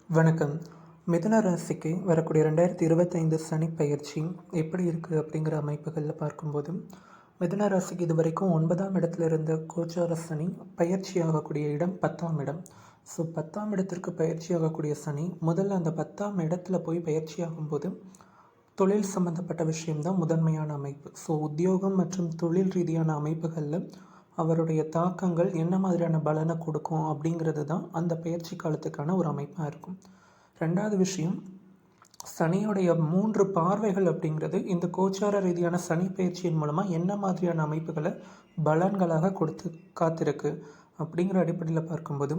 வணக்கம். மிதுன ராசிக்கு வரக்கூடிய 2025 சனி பயிற்சி எப்படி இருக்குது அப்படிங்கிற அமைப்புகளில் பார்க்கும்போது, மிதுன ராசிக்கு இது வரைக்கும் 9ஆம் இடத்துல இருந்த கோச்சார சனி பயிற்சி ஆகக்கூடிய இடம் 10ஆம் இடம். ஸோ 10ஆம் இடத்திற்கு பயிற்சி ஆகக்கூடிய சனி முதல்ல அந்த 10ஆம் இடத்துல போய் பயிற்சி ஆகும்போது தொழில் சம்பந்தப்பட்ட விஷயம்தான் முதன்மையான அமைப்பு. ஸோ உத்தியோகம் மற்றும் தொழில் ரீதியான அமைப்புகளில் அவருடைய தாக்கங்கள் என்ன மாதிரியான பலனை கொடுக்கும் அப்படிங்கிறது தான் அந்த பயிற்சி காலத்துக்கான ஒரு அமைப்பாக இருக்கும். ரெண்டாவது விஷயம், சனியுடைய 3 பார்வைகள் அப்படிங்கிறது இந்த கோச்சார ரீதியான சனி பயிற்சியின் மூலமாக என்ன மாதிரியான அமைப்புகளை பலன்களாக கொடுத்து காத்திருக்கு அப்படிங்கிற அடிப்படையில் பார்க்கும்போது,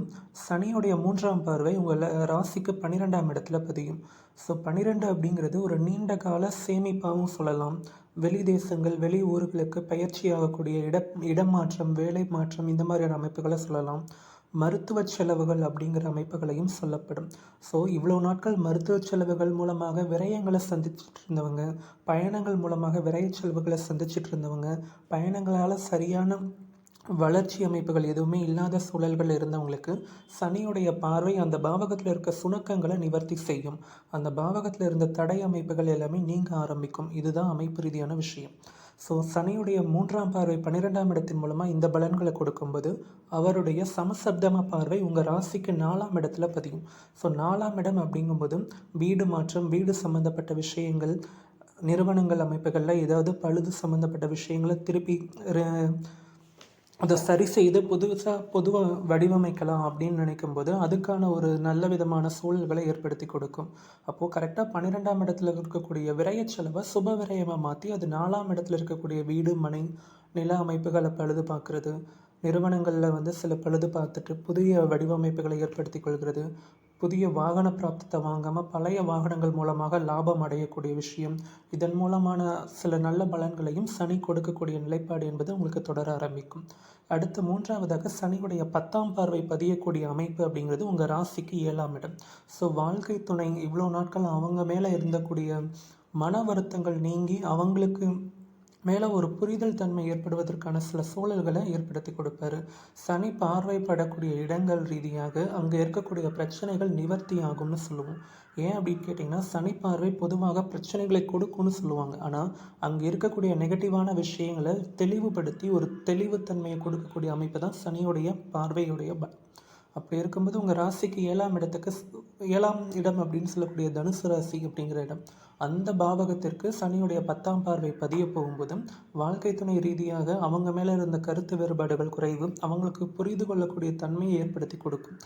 சனியுடைய 3ஆம் பார்வை உங்கள் ராசிக்கு 12ஆம் இடத்துல பதியும். ஸோ 12 அப்படிங்கிறது ஒரு நீண்ட கால சேமிப்பாகவும் சொல்லலாம். வெளி தேசங்கள் வெளி ஊர்களுக்கு பயிற்சி ஆகக்கூடிய இடமாற்றம், வேலை மாற்றம், இந்த மாதிரியான அமைப்புகளை சொல்லலாம். மருத்துவ செலவுகள் அப்படிங்கிற அமைப்புகளையும் சொல்லப்படும். ஸோ இவ்வளோ நாட்கள் மருத்துவ செலவுகள் மூலமாக விரயங்களை சந்திச்சுட்டு இருந்தவங்க, பயணங்கள் மூலமாக விரய செலவுகளை சந்திச்சுட்டு இருந்தவங்க, பயணங்களால் சரியான வளர்ச்சி அமைப்புகள் எதுவுமே இல்லாத சூழல்கள் இருந்தவங்களுக்கு சனியுடைய பார்வை அந்த பாவகத்தில் இருக்க சுணக்கங்களை நிவர்த்தி செய்யும். அந்த பாவகத்தில் இருந்த தடை அமைப்புகள் எல்லாமே நீங்க ஆரம்பிக்கும். இதுதான் அமைப்பு ரீதியான விஷயம். ஸோ சனியுடைய 3ஆம் பார்வை 12ஆம் இடத்தின் மூலமாக இந்த பலன்களை கொடுக்கும்போது அவருடைய சமசப்தம பார்வை உங்கள் ராசிக்கு 4ஆம் இடத்துல பதியும். ஸோ 4ஆம் இடம் அப்படிங்கும்போது வீடு மாற்றம், வீடு சம்மந்தப்பட்ட விஷயங்கள், நிறுவனங்கள் அமைப்புகளில் ஏதாவது பழுது சம்மந்தப்பட்ட விஷயங்களை திருப்பி அதை சரி செய்து பொதுவாக வடிவமைக்கலாம் அப்படின்னு நினைக்கும்போது அதுக்கான ஒரு நல்ல விதமான சூழல்களை ஏற்படுத்தி கொடுக்கும். அப்போது கரெக்டாக 12ஆம் இடத்துல இருக்கக்கூடிய விரய செலவை சுப விரயமாக மாற்றி அது 4ஆம் இடத்துல இருக்கக்கூடிய வீடு, மனை, நில அமைப்புகளை பழுது பார்க்குறது, நிறுவனங்களில் சில பழுது பார்த்துட்டு புதிய வடிவமைப்புகளை ஏற்படுத்தி கொள்கிறது, புதிய வாகன பிராப்தத்தை வாங்காமல் பழைய வாகனங்கள் மூலமாக லாபம் அடையக்கூடிய விஷயம், இதன் மூலமான சில நல்ல பலன்களையும் சனி கொடுக்கக்கூடிய நிலைப்பாடு என்பது உங்களுக்கு தொடர ஆரம்பிக்கும். அடுத்து 3ஆவதாக சனியுடைய 10ஆம் பார்வை பதியக்கூடிய அமைப்பு அப்படிங்கிறது உங்கள் ராசிக்கு 7ஆம் இடம். ஸோ வாழ்க்கை துணை இவ்வளோ நாட்கள் அவங்க மேலே இருந்தக்கூடிய மன வருத்தங்கள் நீங்கி அவங்களுக்கு மேலே ஒரு புரிதல் தன்மை ஏற்படுவதற்கான சில சூழல்களை ஏற்படுத்தி கொடுப்பாரு. சனி பார்வைப்படக்கூடிய இடங்கள் ரீதியாக அங்கே இருக்கக்கூடிய பிரச்சனைகள் நிவர்த்தி ஆகும்னு சொல்லுவோம். ஏன் அப்படின்னு கேட்டிங்கன்னா, சனி பார்வை பொதுவாக பிரச்சனைகளை கொடுக்கும்னு சொல்லுவாங்க. ஆனால் அங்கே இருக்கக்கூடிய நெகட்டிவான விஷயங்களை தெளிவுபடுத்தி ஒரு தெளிவுத்தன்மையை கொடுக்கக்கூடிய அமைப்பு தான் சனியுடைய பார்வையுடைய அப்படி இருக்கும்போது உங்கள் ராசிக்கு 7ஆம் இடத்துக்கு 7ஆம் இடம் அப்படின்னு சொல்லக்கூடிய தனுசு ராசி அப்படிங்கிற இடம், அந்த பாவகத்திற்கு சனியுடைய 10ஆம் பார்வை பதிய போகும்போதும் வாழ்க்கை துணை ரீதியாக அவங்க மேலே இருந்த கருத்து வேறுபாடுகள் குறைவு, அவங்களுக்கு புரிந்து கொள்ளக்கூடிய தன்மையை ஏற்படுத்தி கொடுக்கும்.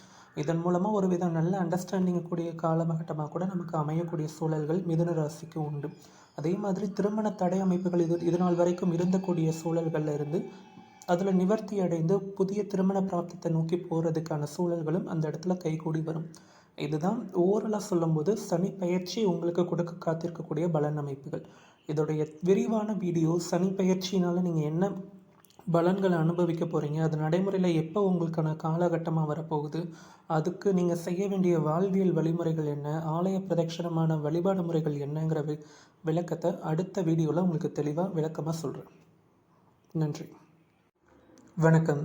இதன் மூலமாக ஒரு வித நல்ல அண்டர்ஸ்டாண்டிங் கூடிய காலகட்டமாக கூட நமக்கு அமையக்கூடிய சூழல்கள் மிதுன ராசிக்கு உண்டு. அதே மாதிரி திருமண தடை அமைப்புகள் இது நாள் வரைக்கும் இருந்தக்கூடிய சூழல்களில் இருந்து அதில் நிவர்த்தி அடைந்து புதிய திருமண பிராப்தத்தை நோக்கி போகிறதுக்கான சூழல்களும் அந்த இடத்துல கைகூடி வரும். இதுதான் ஓரலாக சொல்லும்போது சனி பயிற்சி உங்களுக்கு கொடுக்க காத்திருக்கக்கூடிய பலன் அமைப்புகள். இதோடைய விரிவான வீடியோ சனி பயிற்சினால் நீங்கள் என்ன பலன்களை அனுபவிக்க போகிறீங்க, அது நடைமுறையில் எப்போ உங்களுக்கான காலகட்டமாக வரப்போகுது, அதுக்கு நீங்கள் செய்ய வேண்டிய வாழ்வியல் வழிமுறைகள் என்ன, ஆலய பிரதட்சணமான வழிபாடு முறைகள் என்னங்கிற விளக்கத்தை அடுத்த வீடியோவில் உங்களுக்கு தெளிவாக விளக்கமாக சொல்கிறேன். நன்றி. வணக்கம்.